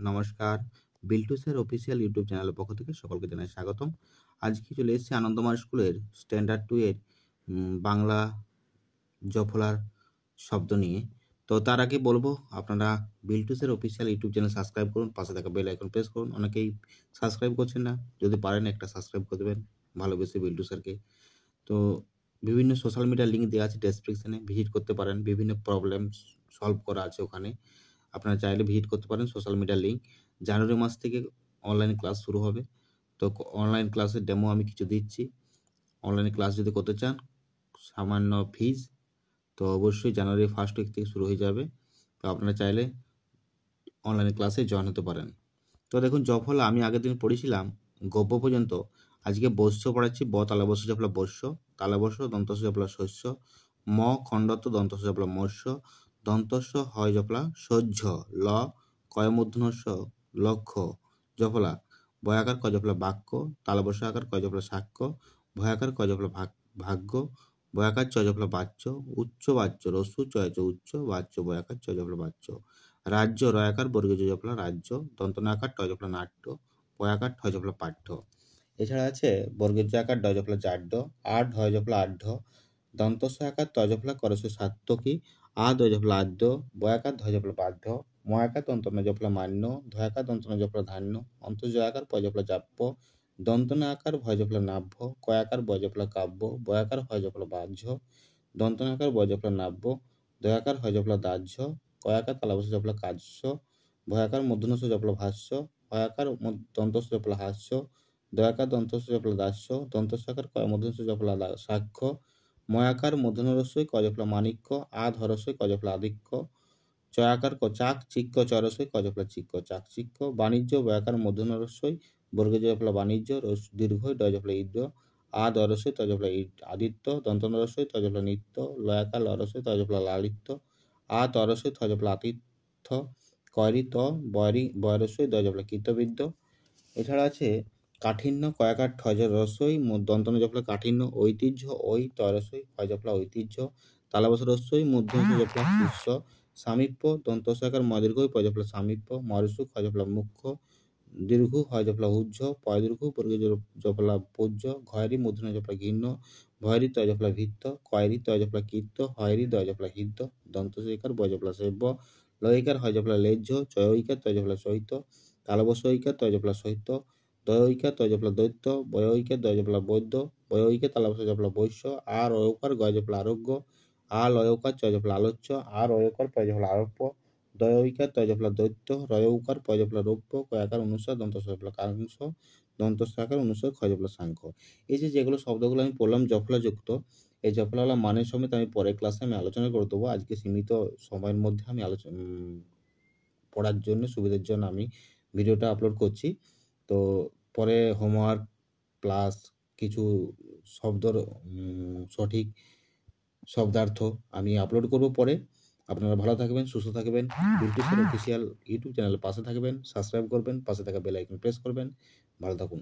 নমস্কার, Biltu sir official YouTube চ্যানেলের পক্ষ থেকে সকলকে জানাই স্বাগতম। আজকে চলে এসেছি আনন্দমার স্কুলের স্ট্যান্ডার্ড 2 এর বাংলা জফলার শব্দ নিয়ে। তো তার আগে বলবো আপনারা Biltu sir official YouTube channel subscribe করুন, পাশে থাকা বেল আইকন প্রেস করুন। অনেকেই সাবস্ক্রাইব করছেন না, যদি পারেন একটা সাবস্ক্রাইব করে দেবেন, ভালোবেসে বিল্টু স্যারকে। তো বিভিন্ন সোশ্যাল মিডিয়ার লিঙ্ক দেওয়া আছে ডেসক্রিপশনে, ভিজিট করতে পারেন। বিভিন্ন প্রবলেম সলভ করা আছে ওখানে, আপনারা চাইলে ভিজিট করতে পারেন। সোশ্যাল মিডিয়ার লিঙ্ক। জানুয়ারি মাস থেকে অনলাইন ক্লাস শুরু হবে। তো অনলাইন ক্লাসের ডেমো আমি কিছু দিচ্ছি। অনলাইনে ক্লাস যদি করতে চান, সামান্য ফিজ, তো অবশ্যই জানুয়ারি ফার্স্ট উইক থেকে শুরু হয়ে যাবে। তো আপনারা চাইলে অনলাইনে ক্লাসে জয়েন হতে পারেন। তো দেখুন, জফলা আমি আগের দিন পড়েছিলাম গব্য পর্যন্ত। আজকে বস্য পড়াচ্ছি। ব তালবস্য জফলা বস্য, তালবস্য দন্তস্য জফলা শস্য, ম খণ্ডত্ব দন্তস্য জফলা মৎস্য, দন্তস্য হয় জফলা সহ্য, ল কয় মূর্ধন্যস্য লক্ষ্য জফলা বয়াকার ক জফলা বাক্য, তালবস্য আকার কয় জফলা সাক্ষ্য, ভয়াকার ক জফলা ভাগ্য, বয়াকার চ জফলা বাচ্য, উচ্চ বাচ্য রস্যু চয় চ উচ্চ বাচ্য বয়াকার চ জফলা বাচ্য, রাজ্য রয়াকার বর্গীয় জফলা রাজ্য, দন্তনাকার ট জফলা নাট্য, পয়াকার ঠ জফলা পাঠ্য। এছাড়া আছে বর্গীয় আকার ড জফলা জাড্য, আর ঢয় জফলা আঢ্য, দন্তস্ব আকার ত জফলা করস্ব সাত্তকী, আ দ জফলা আদ্য, বয়াকার ধ জফলা বাধ্য, ময়াকার দন্তন জফলা মান্য, ধয়াকার দন্তন জফলা ধান্য, অন্তর্জয়াকার প জফলা জাপ্য, দন্তনা আকার ভয় জফলা নাভ্য, কয়াকার বয় জফলা কাব্য, বয়াকার হয় জফলা বাহ্য, দন্তনাকার বয় জফলা নাভ্য, দয়াকার হয় জফলা দাহ্য, কয়াকার তালবস্য জফলা কাজ্য, ভয়াকার মূর্ধন্যস্য জফলা ভাষ্য, হয়াকার দন্তস্য জফলা হাস্য, দয়াকার দন্তস্য জফলা দাস্য, দন্তস্যাকার কয় মূর্ধন্যস্য জফলা সাক্ষ্য, ময়াকার মূর্ধন্যরস্যই ক জফলা মাণিক্য, আ ধরস্যই ক জফলা আধিক্য, চয়াকার ক চাক চিক্ক চরস্যই ক জফলা চিক্ক চাকচিক্য, বাণিজ্য বয়াকার মূর্ধন্যরস্যই বর্গীয় জফলা বাণিজ্য, দীর্ঘই ড জফলা ইদ্য, আ দরস্যই ত জফলা আদিত্য, দন্তনরস্যই ত জফলা নিত্য, লয়াকার লরস্যই ত জফলা লালিত্য, আ তরস্যই থ জফলা আতিথ্য, কয়রি ত বয়রস্যই দ জফলা কীর্তবিদ্য। এছাড়া আছে কাঠিন্য কয়াকার ঠজ রস্যই দন্তন জফলা কাঠিন্য, ঐতিহ্য ওই তরস্যই হয় জফলা ঐতিহ্য, তালবস্য রস্যই মূর্ধন্য জফলা পুষ্য, সামীপ্য দন্তস্যাকার মদীর্ঘই প জফলা সামীপ্য, মরস্যু খ জফলা মুখ্য, দীর্ঘ হয় জফলা উজ্জ, পয়দীর্ঘ বর্গীয় জফলা পূজ্য, ঘয়েরি মূর্ধন্য জফলা ঘিন্ন, ভয়েরি তয় জফলা ভিত্ত, কয়েরি তয় জফলা কীর্ত, হয়েরি দয় জফলা হৃদ্য, দন্তস্যইকার বয় জফলা সেব্য, লয়িকার হয় জফলা লেজ্জ, চয়ইকার তয় জফলা চৈত, তালবস্যইকার তয় জফলা সৈত্য, দয়ইকার তয় জফলা দৈত্য, বয়ইকার দয় জফলা বৈদ্য, বয়ইকার তালবস্য জফলা বৈশ্য, আর অয়কার গয় জফলা আরোগ্য, আ লয়কার চয় জফলা আলোচ্য, আর অয়কার পয় জফলা আরোপ্য, দয়ইকার তয় জফলা দৈত্য, রয়ৌকার পয় জফলা রৌপ্য, কয়াকার অনুস্বার দন্তস্ব জফলা কাংস, দন্তস্যাকার অনুস্বার ক্ষয় জফলা সাংখ্য। এই যেগুলো শব্দগুলো আমি পড়লাম জফলাযুক্ত, এই জফলাওয়ালা মানের সমেত আমি পরের ক্লাসে আমি আলোচনা করে দেবো। আজকে সীমিত সময়ের মধ্যে আমি পড়ার জন্য সুবিধার জন্য আমি ভিডিওটা আপলোড করছি। তো পরে হোমওয়ার্ক প্লাস কিছু শব্দর সঠিক শব্দার্থ আমি আপলোড করব পরে। আপনারা ভালো থাকবেন, সুস্থ থাকবেন। বিল্টু স্যার অফিসিয়াল ইউটিউব চ্যানেলের পাশে থাকবেন, সাবস্ক্রাইব করবেন, পাশে থাকা বেল আইকন প্রেস করবেন। ভালো থাকুন।